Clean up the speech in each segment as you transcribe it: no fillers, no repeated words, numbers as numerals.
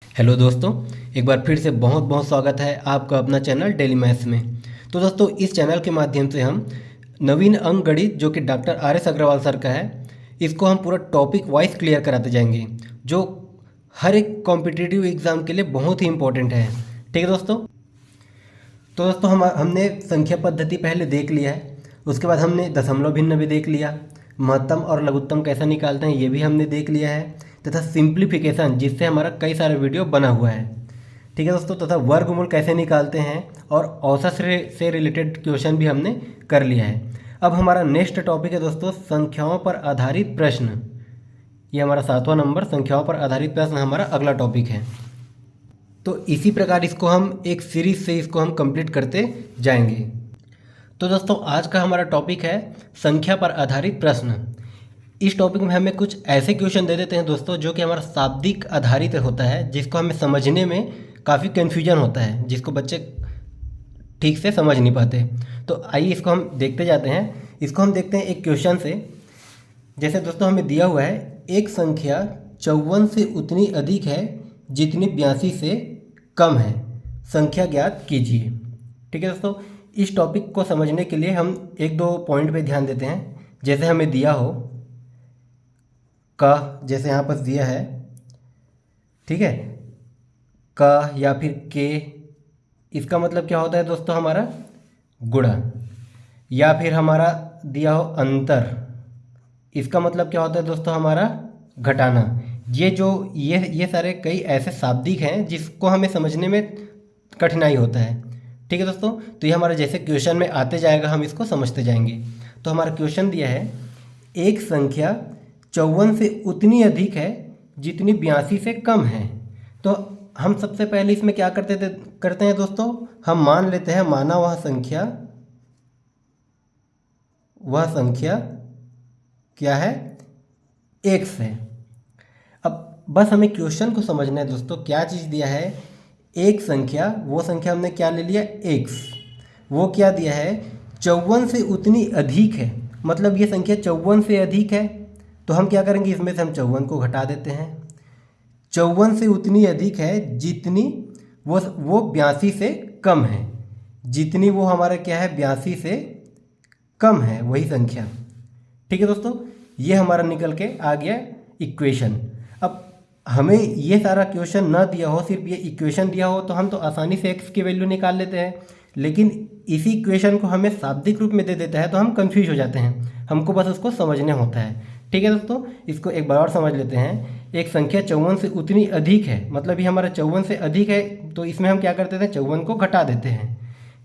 Hello दोस्तों, एक बार फिर से बहुत बहुत स्वागत है आपका अपना चैनल डेली मैथ्स में। तो दोस्तों, इस चैनल के माध्यम से हम नवीन अंक गणित जो कि doctor R S Agarwal sir का है, इसको हम पूरा टॉपिक वाइज क्लियर कराते जाएंगे, जो हर एक कॉम्पिटिटिव एग्ज़ाम के लिए बहुत ही इंपॉर्टेंट है। ठीक है दोस्तों। तो दोस्तों, हमने संख्या पद्धति पहले देख लिया है। उसके बाद हमने दशमलव भिन्न भी देख लिया, महत्तम और लघुत्तम कैसा निकालते हैं ये भी हमने देख लिया है, तथा सिंप्लीफिकेशन जिससे हमारा कई सारे वीडियो बना हुआ है। ठीक है दोस्तों, तथा वर्गमूल कैसे निकालते हैं और औसत से रिलेटेड क्वेश्चन भी हमने कर लिया है। अब हमारा नेक्स्ट टॉपिक है दोस्तों, संख्याओं पर आधारित प्रश्न। ये हमारा 7वां नंबर, संख्याओं पर आधारित प्रश्न हमारा अगला टॉपिक है। तो इसी प्रकार इसको हम एक सीरीज से इसको हम कंप्लीट करते जाएंगे। तो दोस्तों, आज का हमारा टॉपिक है संख्या पर आधारित प्रश्न। इस टॉपिक में हमें कुछ ऐसे क्वेश्चन दे देते हैं दोस्तों, जो कि हमारा शाब्दिक आधारित होता है, जिसको हमें समझने में काफ़ी कन्फ्यूजन होता है, जिसको बच्चे ठीक से समझ नहीं पाते। तो आइए इसको हम देखते जाते हैं। इसको हम देखते हैं एक क्वेश्चन से। जैसे दोस्तों हमें दिया हुआ है, एक संख्या 54 से उतनी अधिक है जितनी 82 से कम है, संख्या ज्ञात कीजिए। ठीक है दोस्तों, इस टॉपिक को समझने के लिए हम एक दो पॉइंट पे ध्यान देते हैं। जैसे हमें दिया हो का, जैसे यहाँ पर दिया है, ठीक है, का या फिर के, इसका मतलब क्या होता है दोस्तों, हमारा गुणा। या फिर हमारा दिया हो अंतर, इसका मतलब क्या होता है दोस्तों, हमारा घटाना। ये सारे कई ऐसे शाब्दिक हैं जिसको हमें समझने में कठिनाई होता है। ठीक है दोस्तों, तो ये हमारा जैसे क्वेश्चन में आते जाएगा हम इसको समझते जाएंगे। तो हमारा क्वेश्चन दिया है, एक संख्या 54 से उतनी अधिक है जितनी 82 से कम है। तो हम सबसे पहले इसमें क्या करते हैं दोस्तों, हम मान लेते हैं, माना वह संख्या क्या है, एक्स है। अब बस हमें क्वेश्चन को समझना है दोस्तों, क्या चीज़ दिया है, एक संख्या, वो संख्या हमने क्या ले लिया, एक्स। वो क्या दिया है, 54 से उतनी अधिक है, मतलब ये संख्या 54 से अधिक है। तो हम क्या करेंगे, इसमें से हम 54 को घटा देते हैं। 54 से उतनी अधिक है जितनी वो 82 से कम है, जितनी वो हमारा क्या है, 82 से कम है वही संख्या। ठीक है दोस्तों, ये हमारा निकल के आ गया इक्वेशन। अब हमें ये सारा क्वेश्चन ना दिया हो, सिर्फ ये इक्वेशन दिया हो, तो हम तो आसानी से एक्स की वैल्यू निकाल लेते हैं। लेकिन इसी इक्वेशन को हमें शाब्दिक रूप में दे देता है तो हम कंफ्यूज हो जाते हैं, हमको बस उसको समझना होता है। ठीक है दोस्तों, इसको एक बार और समझ लेते हैं। एक संख्या 54 से उतनी अधिक है, मतलब ये हमारा 54 से अधिक है, तो इसमें हम क्या करते थे, 54 को घटा देते हैं।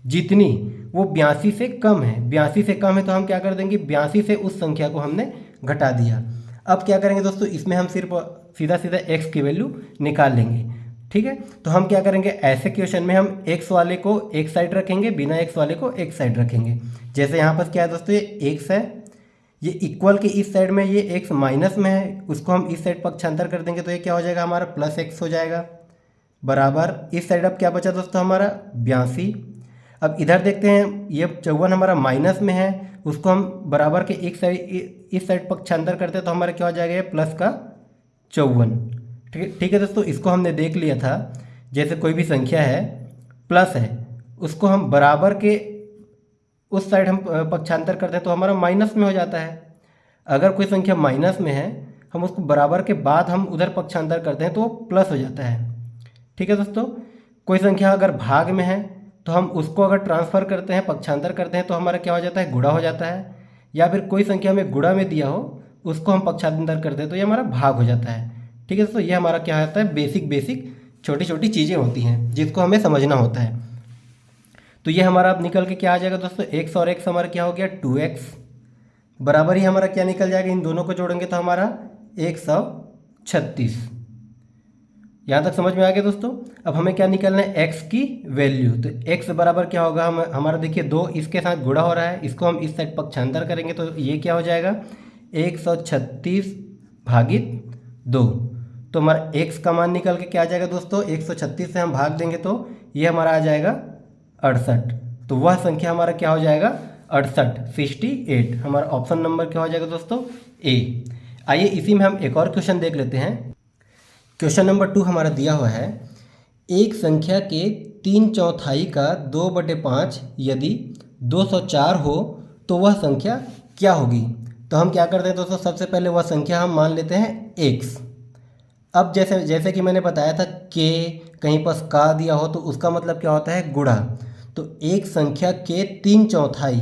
जितनी वो 82 से कम है, 82 से कम है तो हम क्या कर देंगे, 82 से उस संख्या को हमने घटा दिया। अब क्या करेंगे दोस्तों, इसमें हम सिर्फ सीधा सीधा एक्स की वैल्यू निकाल लेंगे। ठीक है, तो हम क्या करेंगे, ऐसे क्वेश्चन में हम एक्स वाले को एक साइड रखेंगे, बिना एक्स वाले को एक साइड रखेंगे। जैसे यहाँ पर क्या है दोस्तों, ये एक्स है, ये इक्वल के इस साइड में ये एक्स माइनस में है, उसको हम इस साइड पक्षांतर कर देंगे तो ये क्या हो जाएगा, हमारा प्लस एक्स हो जाएगा, बराबर इस साइड अब क्या बचा दोस्तों, हमारा 82। अब इधर देखते हैं, ये 54 हमारा माइनस में है, उसको हम बराबर के एक साइड इस साइड पक्षांतर करते हैं तो हमारा क्या हो जाएगा, ये प्लस का 54। ठीक है दोस्तों, इसको हमने देख लिया था। जैसे कोई भी संख्या है प्लस है, उसको हम बराबर के उस साइड हम पक्षांतर करते हैं तो हमारा माइनस में हो जाता है। अगर कोई संख्या माइनस में है, हम उसको बराबर के बाद हम उधर पक्षांतर करते हैं तो वो प्लस हो जाता है। ठीक है दोस्तों, कोई संख्या अगर भाग में है तो हम उसको अगर ट्रांसफ़र करते हैं, पक्षांतर करते हैं तो हमारा क्या हो जाता है, गुणा हो जाता है। या फिर कोई संख्या हमें गुणा में दिया हो, उसको हम पक्षांतर करते हैं तो ये हमारा भाग हो जाता है। ठीक है दोस्तों, ये हमारा क्या होता है, बेसिक छोटी छोटी चीज़ें होती हैं जिसको हमें समझना होता है। तो ये हमारा अब निकल के क्या आ जाएगा दोस्तों, एक्स और एक्स हमारा क्या हो गया, 2x, बराबर ही हमारा क्या निकल जाएगा, इन दोनों को जोड़ेंगे तो हमारा 136। यहाँ तक समझ में आ गया दोस्तों। अब हमें क्या निकालना है, x की वैल्यू। तो x बराबर क्या होगा, हम हमारा देखिए 2 इसके साथ गुणा हो रहा है, इसको हम इस साइड पक्षांतर करेंगे तो ये क्या हो जाएगा, 136 भागित 2। तो हमारा x का मान निकल के क्या आ जाएगा दोस्तों, 136 से हम भाग देंगे तो ये हमारा आ जाएगा 68। तो वह संख्या हमारा क्या हो जाएगा, 68 हमारा ऑप्शन नंबर क्या हो जाएगा दोस्तों, ए। आइए इसी में हम एक और क्वेश्चन देख लेते हैं। क्वेश्चन नंबर 2 हमारा दिया हुआ है, एक संख्या के 3/4 का 2/5 यदि 204 हो तो वह संख्या क्या होगी। तो हम क्या करते हैं दोस्तों, सबसे पहले वह संख्या हम मान लेते हैं x। अब जैसे जैसे कि मैंने बताया था के कहीं पर का दिया हो तो उसका मतलब क्या होता है, गुणा। तो एक संख्या के 3/4,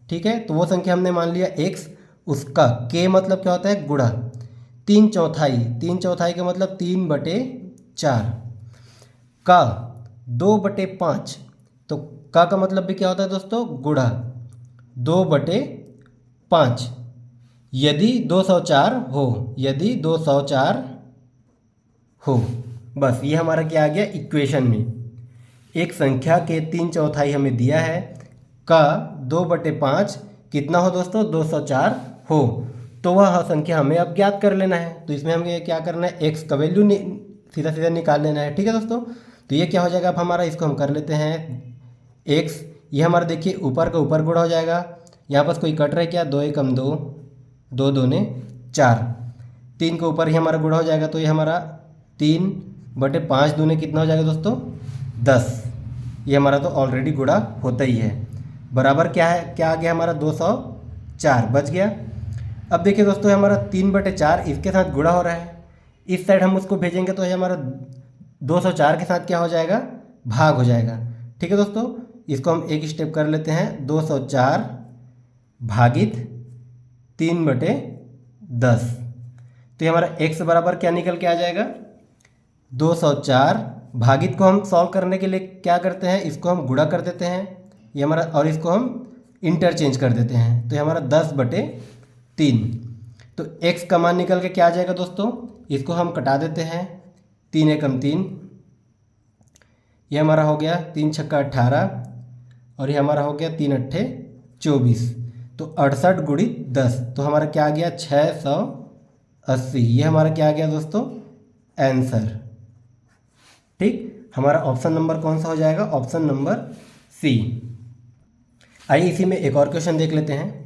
ठीक है, तो वो संख्या हमने मान लिया x, उसका के मतलब क्या होता है, गुणा। 3/4 का मतलब 3/4 का 2/5, तो का मतलब भी क्या होता है दोस्तों, गुणा 2/5 यदि 204 हो, यदि 204 हो। बस ये हमारा क्या आ गया इक्वेशन में, एक संख्या के 3/4 हमें दिया है, का 2/5 कितना हो दोस्तों, 204 हो, तो वह संख्या हमें अब ज्ञात कर लेना है। तो इसमें हमें क्या करना है, एक्स का वैल्यू सीधा सीधा निकाल लेना है, ठीक है दोस्तों। तो ये क्या हो जाएगा, अब हमारा इसको हम कर लेते हैं एक्स, ये हमारा देखिए ऊपर का ऊपर गुणा हो जाएगा, यहाँ पर कोई कट रहा है क्या, 2 एकम 2, 2 दूने 4, 3 के ऊपर ही हमारा गुणा हो जाएगा, तो ये हमारा 3/5 दूने कितना हो जाएगा दोस्तों, 10। ये हमारा तो ऑलरेडी गुणा होता ही है, बराबर क्या है, क्या आ गया हमारा 204 बच गया। अब देखिए दोस्तों हमारा 3/4 इसके साथ गुणा हो रहा है, इस साइड हम उसको भेजेंगे तो ये हमारा 204 के साथ क्या हो जाएगा, भाग हो जाएगा, ठीक है दोस्तों। इसको हम एक स्टेप कर लेते हैं, 204 भागित 3/10, तो ये हमारा x बराबर क्या निकल के आ जाएगा, 204 भागित को हम सॉल्व करने के लिए क्या करते हैं, इसको हम गुणा कर देते हैं, ये हमारा, और इसको हम इंटरचेंज कर देते हैं, तो ये हमारा 10/3। तो x का मान निकल के क्या आ जाएगा दोस्तों, इसको हम कटा देते हैं, 3 एकम 3, ये हमारा हो गया 3 छक्का 18, और ये हमारा हो गया 3 अट्ठे 24, तो 68 गुणित 10, तो हमारा क्या आ गया 680। ये हमारा क्या आ गया दोस्तों, आंसर। ठीक, हमारा ऑप्शन नंबर कौन सा हो जाएगा, ऑप्शन नंबर सी। आइए इसी में एक और क्वेश्चन देख लेते हैं,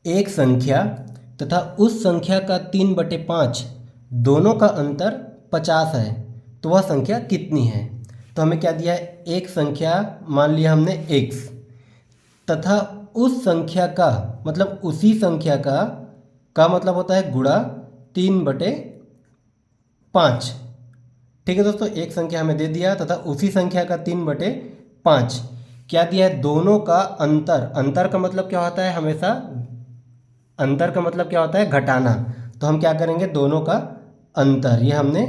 एक संख्या तथा उस संख्या का 3/5 दोनों का अंतर 50 है, तो वह संख्या कितनी है। तो हमें क्या दिया है, एक संख्या मान लिया हमने x, तथा उस संख्या का मतलब उसी संख्या का मतलब होता है गुणा 3/5, ठीक है दोस्तों। एक संख्या हमें दे दिया तथा उसी संख्या का 3/5 क्या दिया है, दोनों का अंतर। अंतर का मतलब क्या होता है, हमेशा अंतर का मतलब क्या होता है, घटाना। तो हम क्या करेंगे, दोनों का अंतर, ये हमने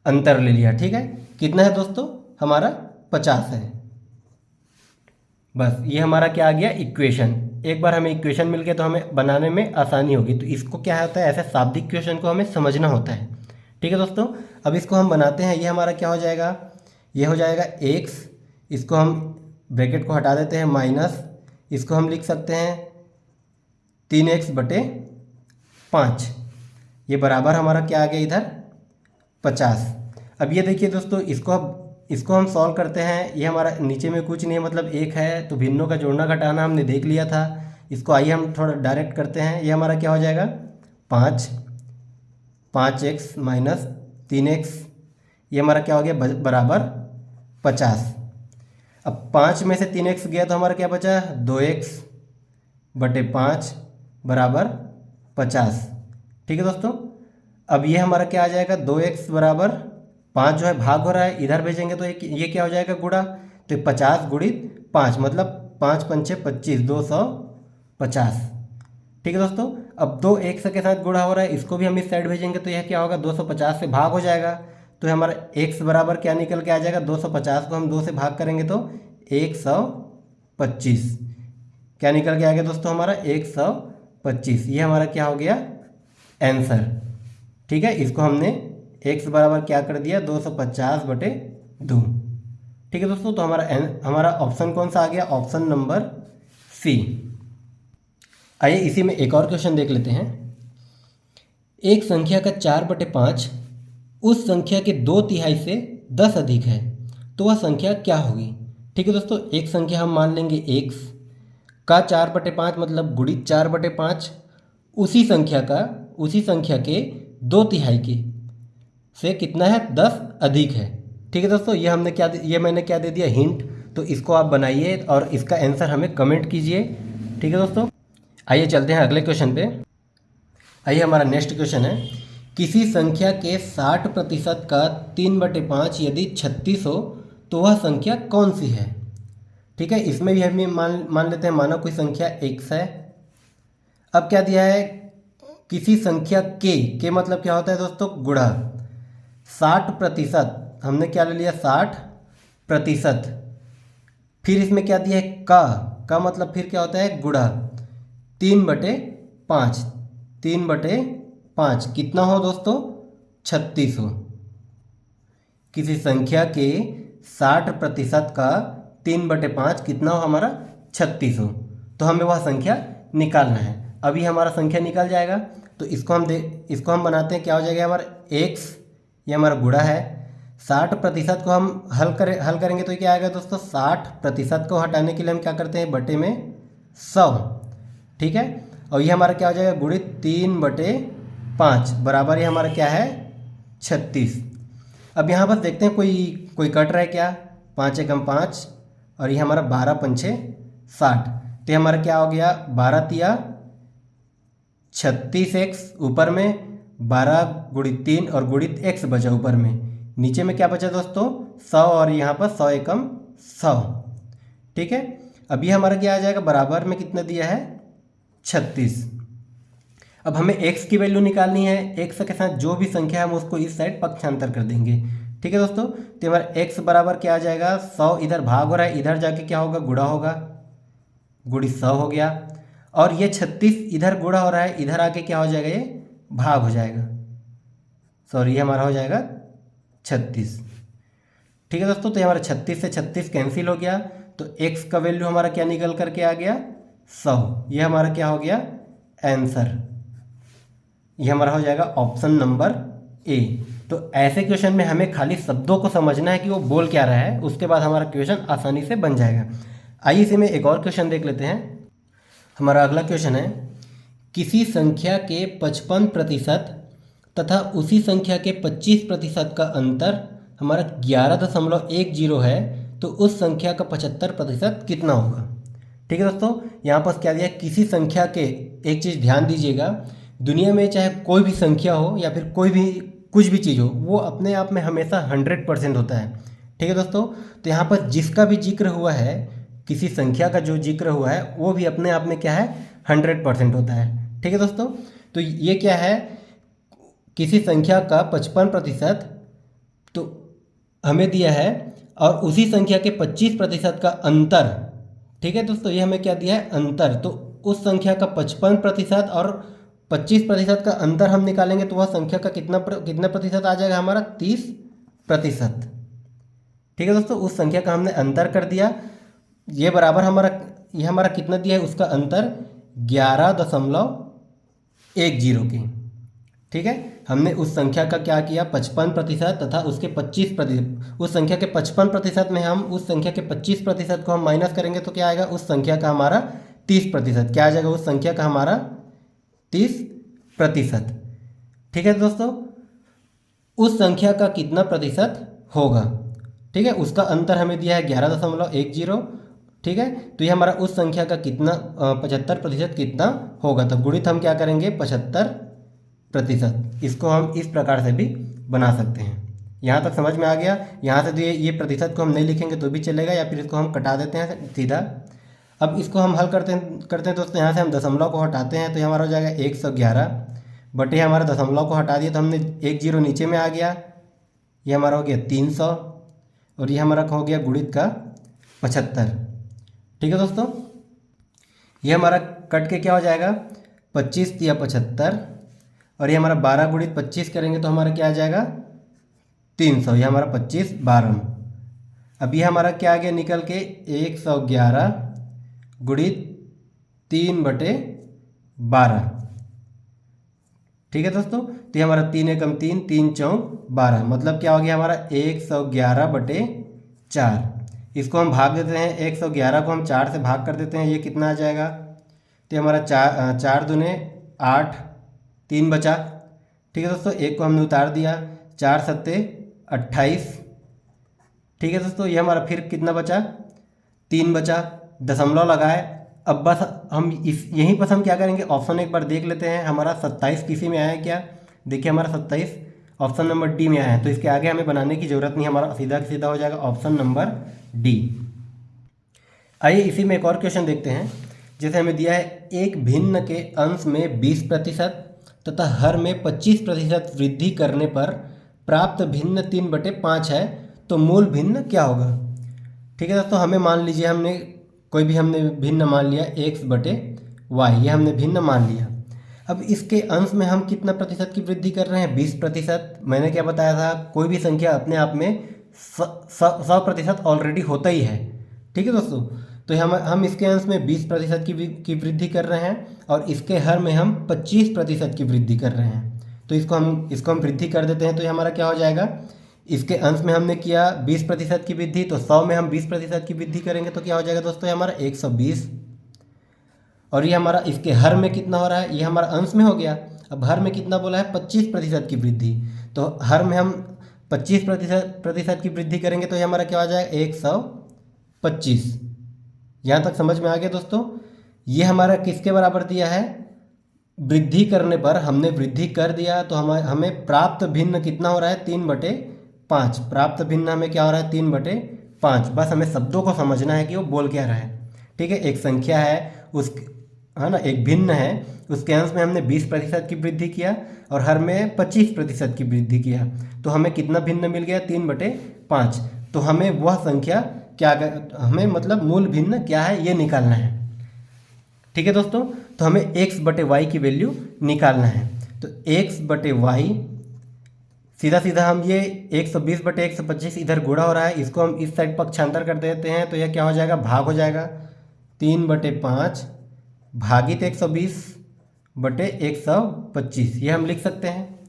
अंतर ले लिया, ठीक है। कितना है दोस्तों, हमारा 50 है। बस ये हमारा क्या आ गया, इक्वेशन। एक बार हमें इक्वेशन मिल गया तो हमें बनाने में आसानी होगी। तो इसको क्या होता है, ऐसे शाब्दिक क्वेश्चन को हमें समझना होता है, ठीक है दोस्तों। अब इसको हम बनाते हैं, ये हमारा क्या हो जाएगा, ये हो जाएगा x, इसको हम ब्रैकेट को हटा देते हैं, माइनस, इसको हम लिख सकते हैं 3x/5, ये बराबर हमारा क्या आ गया इधर 50। अब ये देखिए दोस्तों, इसको हम सॉल्व करते हैं, ये हमारा नीचे में कुछ नहीं है, मतलब एक है, तो भिन्नों का जोड़ना घटाना हमने देख लिया था। इसको आइए हम थोड़ा डायरेक्ट करते हैं, ये हमारा क्या हो जाएगा 5x माइनस 3x, ये हमारा क्या हो गया बराबर 50। अब 5 में से 3x गया तो हमारा क्या बचा, 2x/5 बराबर 50, ठीक है दोस्तों। अब ये हमारा क्या आ जाएगा, 2x बराबर 5 जो है भाग हो रहा है, इधर भेजेंगे तो ये क्या हो जाएगा गुणा, तो 50 गुणित 5 मतलब 5 पंचे 25, 250, ठीक है दोस्तों। अब 2x के साथ गुणा हो रहा है, इसको भी हम इस साइड भेजेंगे तो यह क्या होगा, 250 से भाग हो जाएगा, तो हमारा x बराबर क्या निकल के आ जाएगा, 250 को हम 2 से भाग करेंगे तो 125, क्या निकल के आ गया दोस्तों, हमारा 125। ये हमारा क्या हो गया आंसर, ठीक है। इसको हमने x बराबर क्या कर दिया, 250/2, ठीक है दोस्तों। तो हमारा ऑप्शन कौन सा आ गया, ऑप्शन नंबर सी। आइए इसी में एक और क्वेश्चन देख लेते हैं, एक संख्या का 4/5 उस संख्या के 2/3 से 10 अधिक है, तो वह संख्या क्या होगी, ठीक है दोस्तों। एक संख्या हम मान लेंगे x का 4/5 मतलब गुणित 4/5, उसी संख्या के 2/3 की से कितना है 10 अधिक है। ठीक है दोस्तों, ये मैंने क्या दे दिया हिंट। तो इसको आप बनाइए और इसका आंसर हमें कमेंट कीजिए। ठीक है दोस्तों, आइए चलते हैं अगले क्वेश्चन पे। आइए हमारा नेक्स्ट क्वेश्चन है, किसी संख्या के 60% का 3/5 यदि 36 हो तो वह संख्या कौन सी है। ठीक है, इसमें भी हमें मान लेते हैं, मानो कोई संख्या x है। अब क्या दिया है, किसी संख्या के मतलब क्या होता है दोस्तों, गुणा। 60%, हमने क्या ले लिया 60%। फिर इसमें क्या दिया है का मतलब फिर क्या होता है गुणा 3/5। 3/5 कितना हो दोस्तों, 36 हो। किसी संख्या के 60% का 3/5 कितना हो हमारा 36 हो। तो हमें वह संख्या निकालना है। अभी हमारा संख्या निकल जाएगा। तो इसको हम बनाते हैं, क्या हो जाएगा हमारा x, ये हमारा गुणा है। 60% को हम हल करेंगे तो क्या आएगा दोस्तों, 60% को हटाने के लिए हम क्या करते हैं, बटे में 100। ठीक है, और ये हमारा क्या हो जाएगा, गुणित 3/5 बराबर ये हमारा क्या है 36। अब यहाँ पर देखते हैं कोई कट रहा है क्या, 5 एकम 5 और ये हमारा 12 पंछे 60। तो ये हमारा क्या हो गया, 12 तिया 36x, ऊपर में 12 गुणित 3 और गुणित x बचा ऊपर में। नीचे में क्या बचा दोस्तों 100 और यहाँ पर 100 एकम 100। ठीक है, अभी हमारा क्या आ जाएगा, बराबर में कितना दिया है 36। अब हमें x की वैल्यू निकालनी है। x के साथ जो भी संख्या है हम उसको इस साइड पक्षांतर कर देंगे। ठीक है दोस्तों, तो हमारा x बराबर क्या आ जाएगा, 100 इधर भाग हो रहा है, इधर जाके क्या होगा गुणा होगा, गुणित 100 हो गया। और ये 36 इधर गुणा हो रहा है, इधर आके क्या हो जाएगा, ये भाग हो जाएगा। सॉरी, ये हमारा हो जाएगा 36। ठीक है दोस्तों, तो हमारा 36 से 36 कैंसिल हो गया। तो x का वैल्यू हमारा क्या निकल करके आ गया 100। ये हमारा क्या हो गया आंसर, ये हमारा हो जाएगा ऑप्शन नंबर ए। तो ऐसे क्वेश्चन में हमें खाली शब्दों को समझना है कि वो बोल क्या रहा है, उसके बाद हमारा क्वेश्चन आसानी से बन जाएगा। आइए इसी में एक और क्वेश्चन देख लेते हैं। हमारा अगला क्वेश्चन है, किसी संख्या के 55% तथा उसी संख्या के 25% का अंतर हमारा 11.10 है, तो उस संख्या का 75% कितना होगा। ठीक है दोस्तों, यहाँ पर क्या दिया, किसी संख्या के, एक चीज़ ध्यान दीजिएगा, दुनिया में चाहे कोई भी संख्या हो या फिर कोई भी कुछ भी चीज़ हो, वो अपने आप में हमेशा 100% होता है। ठीक है दोस्तों, तो यहाँ पर जिसका भी जिक्र हुआ है, किसी संख्या का जो जिक्र हुआ है वो भी अपने आप में क्या है 100% होता है। ठीक है दोस्तों, तो ये क्या है, किसी संख्या का 55% तो हमें दिया है और उसी संख्या के 25% का अंतर। ठीक है दोस्तों, ये हमें क्या दिया है अंतर। तो उस संख्या का 55% और 25% का अंतर हम निकालेंगे तो वह संख्या का कितना प्रतिशत आ जाएगा, हमारा 30%। ठीक है दोस्तों, उस संख्या का हमने अंतर कर दिया, ये बराबर ये हमारा कितना दिया है, उसका अंतर 11.10 की। ठीक है, हमने उस संख्या का क्या किया 55% तथा उसके 25%, उस संख्या के 55% में हम उस संख्या के 25% को हम माइनस करेंगे तो क्या आएगा, उस संख्या का हमारा 30%। क्या आ जाएगा, उस संख्या का हमारा 30%। ठीक है दोस्तों, उस संख्या का कितना प्रतिशत होगा। ठीक है, उसका अंतर हमें दिया है 11.10। ठीक है, तो ये हमारा उस संख्या का कितना 75% कितना होगा। तब गुणित हम क्या करेंगे 75%। इसको हम इस प्रकार से भी बना सकते हैं। यहाँ तक समझ में आ गया। यहाँ से तो ये प्रतिशत को हम नहीं लिखेंगे तो भी चलेगा, या फिर इसको हम कटा देते हैं सीधा। अब इसको हम हल करते हैं दोस्तों। यहाँ से हम दशमलव को हटाते हैं तो ये हमारा हो जाएगा 111 बटे हमारा दशमलव को हटा दिया तो हमने 10 नीचे में आ गया, ये हमारा हो गया 300 और ये हमारा हो गया गुणित का 75। ठीक है दोस्तों, ये हमारा कट के क्या हो जाएगा 25 या 75 और ये हमारा 12 गुणित 25 करेंगे तो हमारा क्या आ जाएगा 300। ये हमारा 25 12। अब ये हमारा क्या आ गया निकल के 111 गुणित 3/12। ठीक है दोस्तों, तो ये हमारा 3 एकम 3, 3 चौक 12, मतलब क्या हो गया हमारा 111/4। इसको हम भाग देते हैं, 111 को हम 4 से भाग कर देते हैं, ये कितना आ जाएगा, तो हमारा 4 दूने 8, 3 बचा, ठीक है दोस्तों, एक को हमने उतार दिया, 4 सत्ते 28। ठीक है दोस्तों, ये हमारा फिर कितना बचा, 3 बचा, दशमलव लगाए। अब बस हम इस यहीं पर हम क्या करेंगे, ऑप्शन एक बार देख लेते हैं, हमारा 27 किसी में आया है क्या। देखिए हमारा 27 ऑप्शन नंबर डी में आया है, तो इसके आगे हमें बनाने की ज़रूरत नहीं, हमारा सीधा सीधा हो जाएगा ऑप्शन नंबर डी। आइए इसी में एक और क्वेश्चन देखते हैं। जैसे हमें दिया है एक भिन्न के अंश में 20% तथा हर में 25% वृद्धि करने पर प्राप्त भिन्न 3/5 है, तो मूल भिन्न क्या होगा। ठीक है दोस्तों, हमें मान लीजिए हमने कोई भी हमने भिन्न मान लिया x/y, ये हमने भिन्न मान लिया। अब इसके अंश में हम कितना प्रतिशत की वृद्धि कर रहे हैं, 20%। मैंने क्या बताया था, कोई भी संख्या अपने आप में 100% ऑलरेडी होता ही है। ठीक है दोस्तों, तो हम इसके अंश में 20% की वृद्धि कर रहे हैं और इसके हर में हम 25% की वृद्धि कर रहे हैं। तो इसको हम वृद्धि कर देते हैं, तो ये हमारा क्या हो जाएगा, इसके अंश में हमने किया 20% की वृद्धि, तो 100 में हम 20% की वृद्धि करेंगे तो क्या हो जाएगा दोस्तों, ये हमारा 120। और ये हमारा इसके हर में कितना हो रहा है, ये हमारा अंश में हो गया। अब हर में कितना बोला है, 25% की वृद्धि, तो हर में हम 25% की वृद्धि करेंगे तो ये हमारा क्या हो जाएगा, 125। यहाँ तक समझ में आ गया दोस्तों। ये हमारा किसके बराबर दिया है, वृद्धि करने पर हमने वृद्धि कर दिया तो हमें प्राप्त भिन्न कितना हो रहा है, 3/5। प्राप्त भिन्न हमें क्या हो रहा है, 3/5। बस हमें शब्दों को समझना है कि वो बोल क्या रहा है। ठीक है, एक संख्या है है ना, एक भिन्न है, उसके अंश में हमने 20% की वृद्धि किया और हर में 25% की वृद्धि किया, तो हमें कितना भिन्न मिल गया, 3/5। तो हमें वह संख्या क्या हमें मतलब मूल भिन्न क्या है ये निकालना है। ठीक है दोस्तों, तो हमें x/y की वैल्यू निकालना है। तो x/y सीधा सीधा हम ये 120/125 इधर गुणा हो रहा है, इसको हम इस साइड पक्षांतर कर देते हैं, तो यह क्या हो जाएगा, भाग हो जाएगा। 3/5 भागित 120/125 ये हम लिख सकते हैं।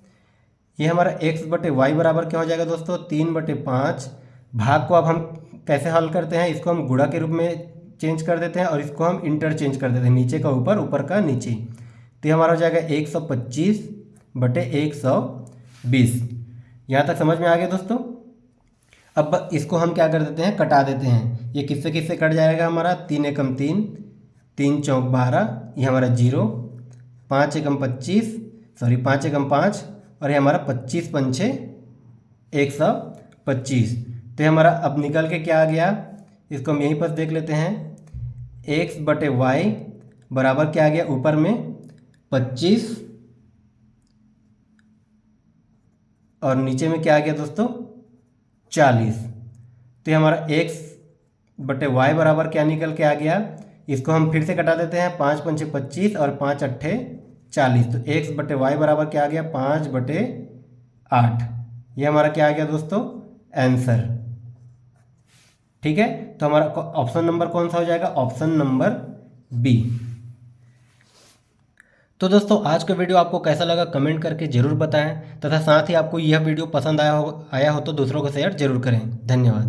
ये हमारा x/y बराबर क्या हो जाएगा दोस्तों, 3/5। भाग को अब हम कैसे हल करते हैं, इसको हम गुणा के रूप में चेंज कर देते हैं और इसको हम इंटरचेंज कर देते हैं, नीचे का ऊपर, ऊपर का नीचे। तो ये हमारा हो जाएगा 125/120। यहाँ तक समझ में आ गया दोस्तों। अब इसको हम क्या कर देते हैं, कटा देते हैं। ये किससे किससे कट जाएगा हमारा, 3 एकम 3, 3 चौक 12, ये हमारा 0, 5 एकम 25, 5 एकम 5 और ये हमारा 25 पंचे 125। तो ये हमारा अब निकल के क्या आ गया, इसको हम यहीं पर देख लेते हैं। x/y बराबर क्या आ गया, ऊपर में 25 और नीचे में क्या आ गया दोस्तों, 40। तो ये हमारा x/y बराबर क्या निकल के आ गया, इसको हम फिर से कटा देते हैं। 5 पंचे 25 और 5 अट्ठे 40। तो x/y बराबर क्या आ गया, 5/8। ये हमारा क्या आ गया दोस्तों, आंसर। ठीक है, तो हमारा ऑप्शन नंबर कौन सा हो जाएगा, ऑप्शन नंबर बी। तो दोस्तों आज का वीडियो आपको कैसा लगा कमेंट करके ज़रूर बताएं, तथा साथ ही आपको यह वीडियो पसंद आया हो तो दूसरों को शेयर जरूर करें। धन्यवाद।